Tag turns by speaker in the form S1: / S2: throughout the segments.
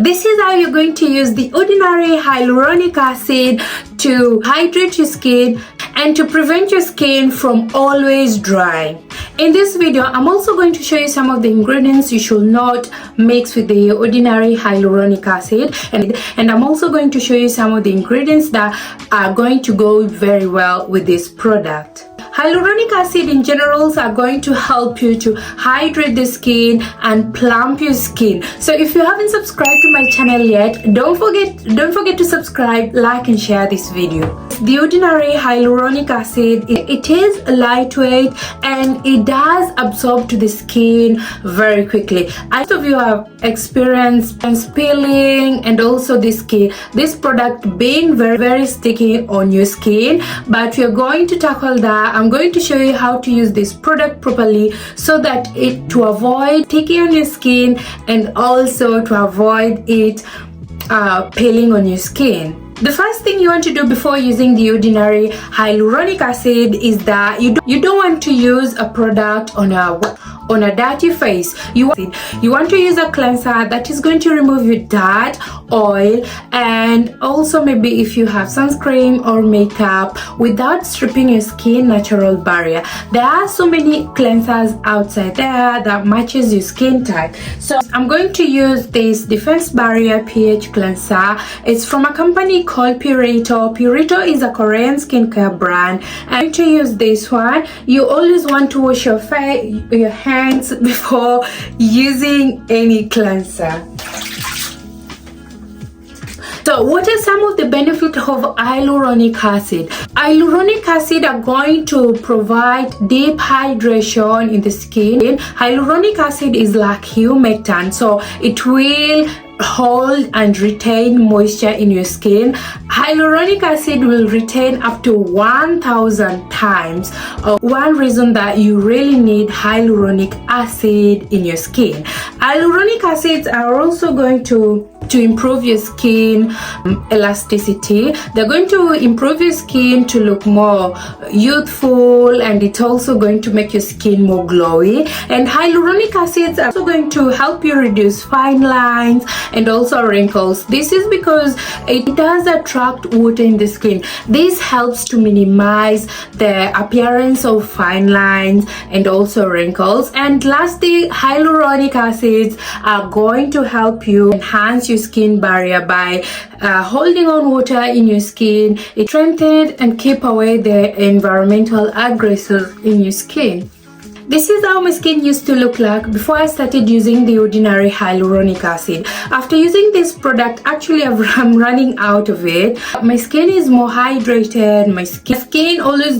S1: This is how you're going to use the ordinary hyaluronic acid to hydrate your skin and to prevent your skin from always drying. In this video, I'm also going to show you some of the ingredients you should not mix with the ordinary hyaluronic acid, and I'm also going to show you some of the ingredients that are going to go very well with this product. Hyaluronic acid in general are going to help you to hydrate the skin and plump your skin. So if you haven't subscribed to my channel yet, don't forget to subscribe, like and share this video. The ordinary hyaluronic acid, it is lightweight and it does absorb to the skin very quickly. Most of you have experienced peeling and also this product being very sticky on your skin, but we're going to tackle that. I'm going to show you how to use this product properly so that to avoid sticky on your skin and also to avoid it peeling on your skin. The first thing you want to do before using the ordinary hyaluronic acid is that you don't want to use a product on a dirty face. You want to use a cleanser that is going to remove your dirt, oil, and also maybe if you have sunscreen or makeup without stripping your skin natural barrier. There are so many cleansers outside there that matches your skin type. So I'm going to use this Defense Barrier pH cleanser. It's from a company called Purito. Purito is a Korean skincare brand. I'm going to use this one. You always want to wash your hands before using any cleanser. So what are some of the benefits of hyaluronic acid? Hyaluronic acid are going to provide deep hydration in the skin. Hyaluronic acid is like humectant, so it will hold and retain moisture in your skin. Hyaluronic acid will retain up to 1,000 times. One reason that you really need hyaluronic acid in your skin. Hyaluronic acids are also going to improve your skin elasticity. They're going to improve your skin to look more youthful, and it's also going to make your skin more glowy. And hyaluronic acids are also going to help you reduce fine lines and also wrinkles. This is because it does attract water in the skin. This helps to minimize the appearance of fine lines and also wrinkles. And lastly, hyaluronic acids are going to help you enhance your skin barrier by holding on water in your skin. It strengthens and keep away the environmental aggressors in your skin. This is how my skin used to look like before I started using the ordinary hyaluronic acid. After using this product, actually I'm running out of it. My skin is more hydrated. My skin always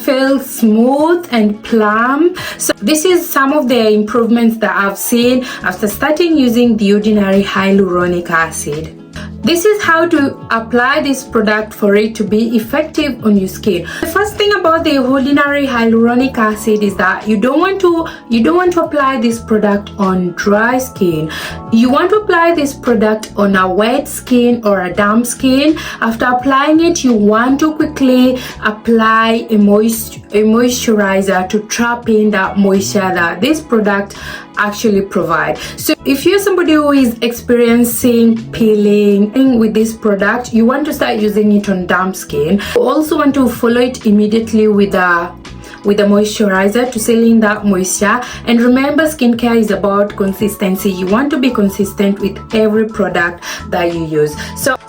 S1: feels smooth and plump. So this is some of the improvements that I've seen after starting using the ordinary hyaluronic acid. This is how to apply this product for it to be effective on your skin. The first thing about the ordinary hyaluronic acid is that you don't want to apply this product on dry skin. You want to apply this product on a wet skin or a damp skin. After applying it, you want to quickly apply a moisturizer to trap in that moisture that this product actually provides. So if you're somebody who is experiencing peeling with this product, you want to start using it on damp skin. You also want to follow it immediately with a moisturizer to seal in that moisture. And remember, skincare is about consistency. You want to be consistent with every product that you use.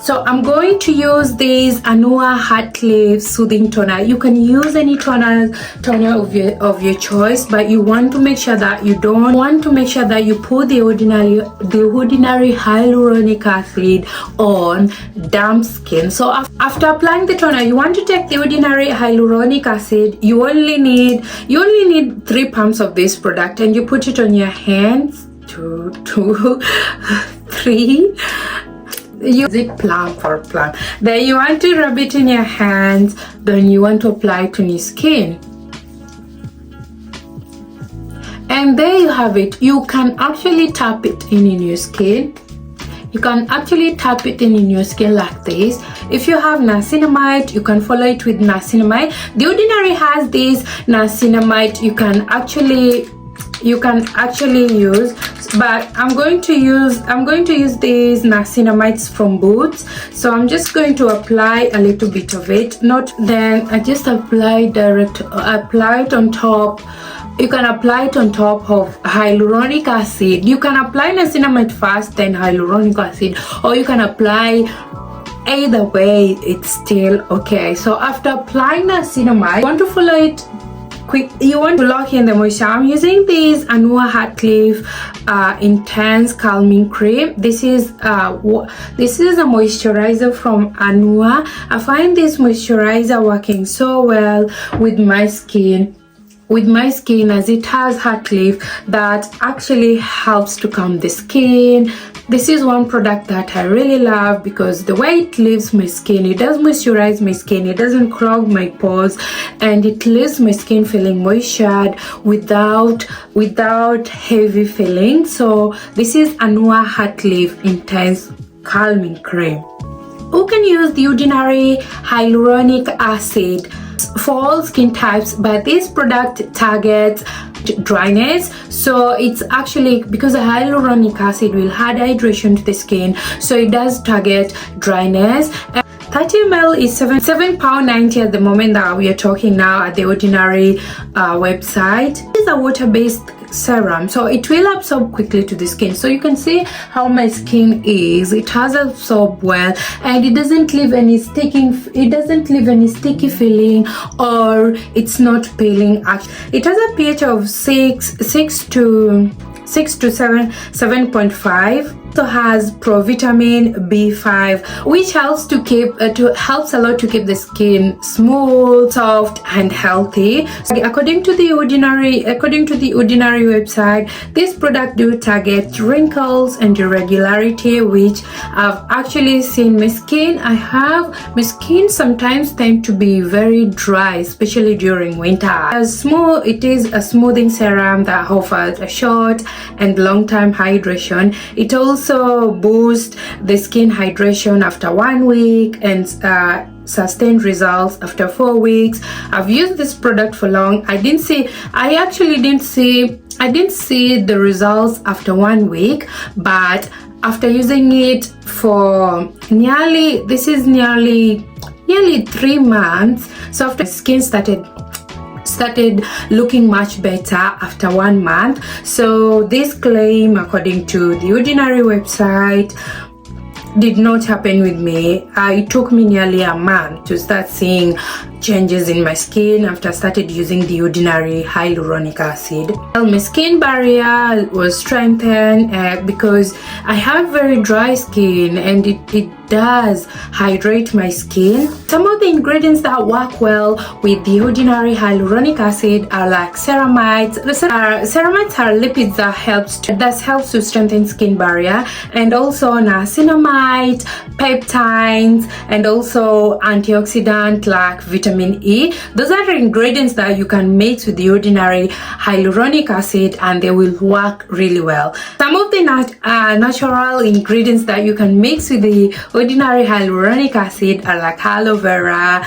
S1: So I'm going to use this Anua Heart Leaf Soothing Toner. You can use any toner of your choice, but you want to make sure that you put the ordinary hyaluronic acid on damp skin. So after applying the toner, you want to take the ordinary hyaluronic acid. You only need 3 pumps of this product, and you put it on your hands. 2, 3. Use it plump for plump. Then you want to rub it in your hands. Then you want to apply it on your skin. And there you have it. You can actually tap it in your skin. You can actually tap it in your skin like this. If you have niacinamide, you can follow it with niacinamide. The Ordinary has this niacinamide. You can actually you can actually use, but I'm going to use these niacinamides from Boots. So I'm just going to apply a little bit of it, not then I just apply it on top. You can apply it on top of hyaluronic acid. You can apply niacinamide first, then hyaluronic acid, or you can apply either way, it's still okay. So after applying niacinamide, you want to follow it quick. You want to lock in the moisture. I'm using this Anua Heartleaf Intense Calming Cream. This is a moisturizer from Anua. I find this moisturizer working so well with my skin. As it has Heartleaf that actually helps to calm the skin. This is one product that I really love because the way it leaves my skin, it does moisturize my skin, it doesn't clog my pores, and it leaves my skin feeling moistured without heavy feeling. So this is Anua Heartleaf Intense Calming Cream. You can use the ordinary hyaluronic acid for all skin types, but this product targets dryness. So it's actually because the hyaluronic acid will add hydration to the skin, so it does target dryness. 30 ml is £7.90 at the moment that we are talking now at the Ordinary website. It is a water-based serum, so it will absorb quickly to the skin. So you can see how my skin is. It has absorbed well, and it doesn't leave any sticky feeling, or it's not peeling. It has a pH of 6 to 7.5. Also has provitamin B5, which helps a lot to keep the skin smooth, soft, and healthy. So according to the Ordinary website, this product do target wrinkles and irregularity, which I've actually seen my skin. My skin sometimes tend to be very dry, especially during winter. It is a smoothing serum that offers a short and long-term hydration. It also boosts the skin hydration after 1 week and sustained results after 4 weeks. I've used this product for long. I didn't see the results after 1 week, but after using it for nearly 3 months, so after skin started looking much better after 1 month. So this claim, according to the Ordinary website, did not happen with me. It took me nearly a month to start seeing changes in my skin after I started using the Ordinary hyaluronic acid. My skin barrier was strengthened because I have very dry skin, and it does hydrate my skin. Some of the ingredients that work well with the Ordinary hyaluronic acid are like ceramides. Ceramides are lipids that helps to strengthen skin barrier, and also niacinamide, peptides, and also antioxidant like vitamin E. Those are the ingredients that you can mix with the Ordinary hyaluronic acid, and they will work really well. Some of the natural ingredients that you can mix with the Ordinary hyaluronic acid are like aloe vera,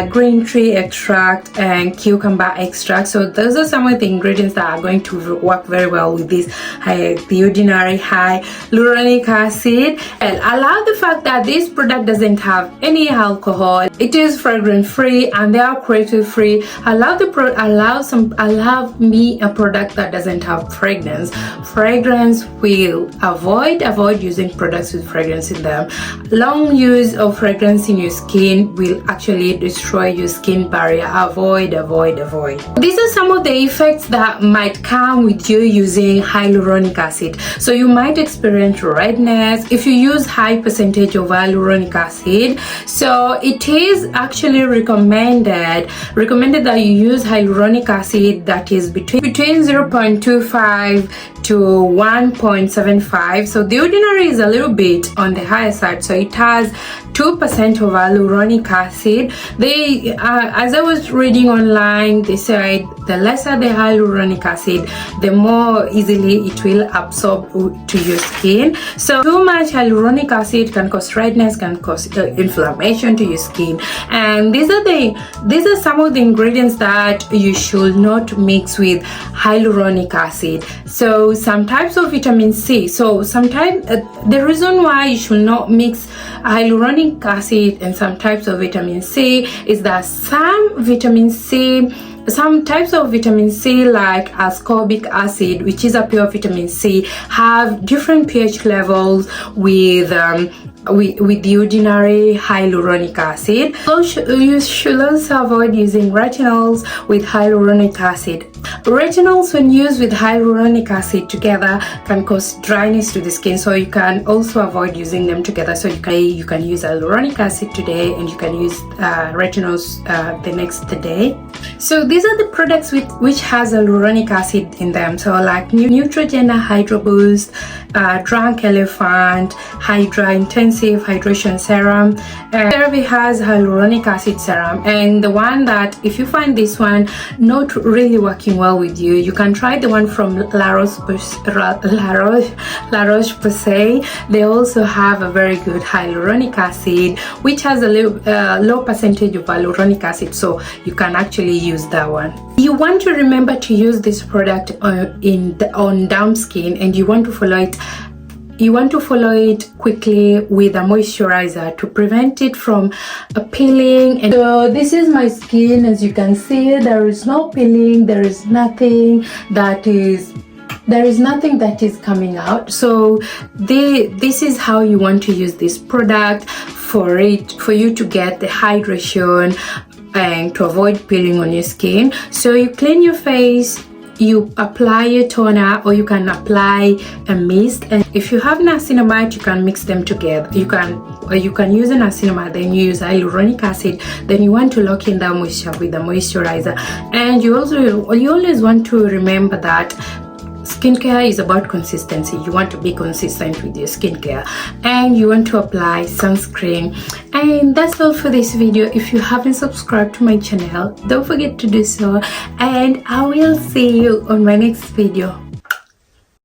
S1: green tea extract, and cucumber extract. So those are some of the ingredients that are going to work very well with this the Ordinary hyaluronic acid. And I love the fact that this product doesn't have any alcohol. It is fragrance free, and they are cruelty free. I love me a product that doesn't have fragrance. Fragrance will avoid using products with fragrance in them. Long use of fragrance in your skin will actually destroy your skin barrier. Avoid. These are some of the effects that might come with you using hyaluronic acid. So you might experience redness if you use high percentage of hyaluronic acid. So it is actually recommended that you use hyaluronic acid that is between 0.25 to 1.75. So the ordinary is a little bit on the higher side, so it has 2% of hyaluronic acid. They as I was reading online, they said the lesser the hyaluronic acid, the more easily it will absorb to your skin. So too much hyaluronic acid can cause redness, can cause inflammation to your skin. And these are some of the ingredients that you should not mix with hyaluronic acid. So some types of vitamin C. So sometimes the reason why you should not mix hyaluronic acid and some types of vitamin C is that some types of vitamin C, like ascorbic acid, which is a pure vitamin C, have different pH levels with the ordinary hyaluronic acid. So you should also avoid using retinols with hyaluronic acid. Retinols, when used with hyaluronic acid together, can cause dryness to the skin, so you can also avoid using them together. So you can use hyaluronic acid today and you can use retinols the next day. So these are the products which has hyaluronic acid in them. So like Neutrogena Hydro Boost, Drunk Elephant, Hydra Intensive Hydration Serum. CeraVe has hyaluronic acid serum, and the one that, if you find this one not really working well with you, you can try the one from La Roche-Posay. They also have a very good hyaluronic acid, which has a low percentage of hyaluronic acid, so you can actually use that one. You want to remember to use this product on damp skin, and you want to follow it quickly with a moisturizer to prevent it from peeling. And so this is my skin. As you can see, there is no peeling, there is nothing that is coming out. So this is how you want to use this product for you to get the hydration and to avoid peeling on your skin. So you clean your face, you apply your toner, or you can apply a mist. And if you have niacinamide, you can mix them together. You can use a niacinamide, then you use hyaluronic acid, then you want to lock in that moisture with the moisturizer. And you always want to remember that skincare is about consistency. You want to be consistent with your skincare, and you want to apply sunscreen. And that's all for this video. If you haven't subscribed to my channel, don't forget to do so, and I will see you on my next video.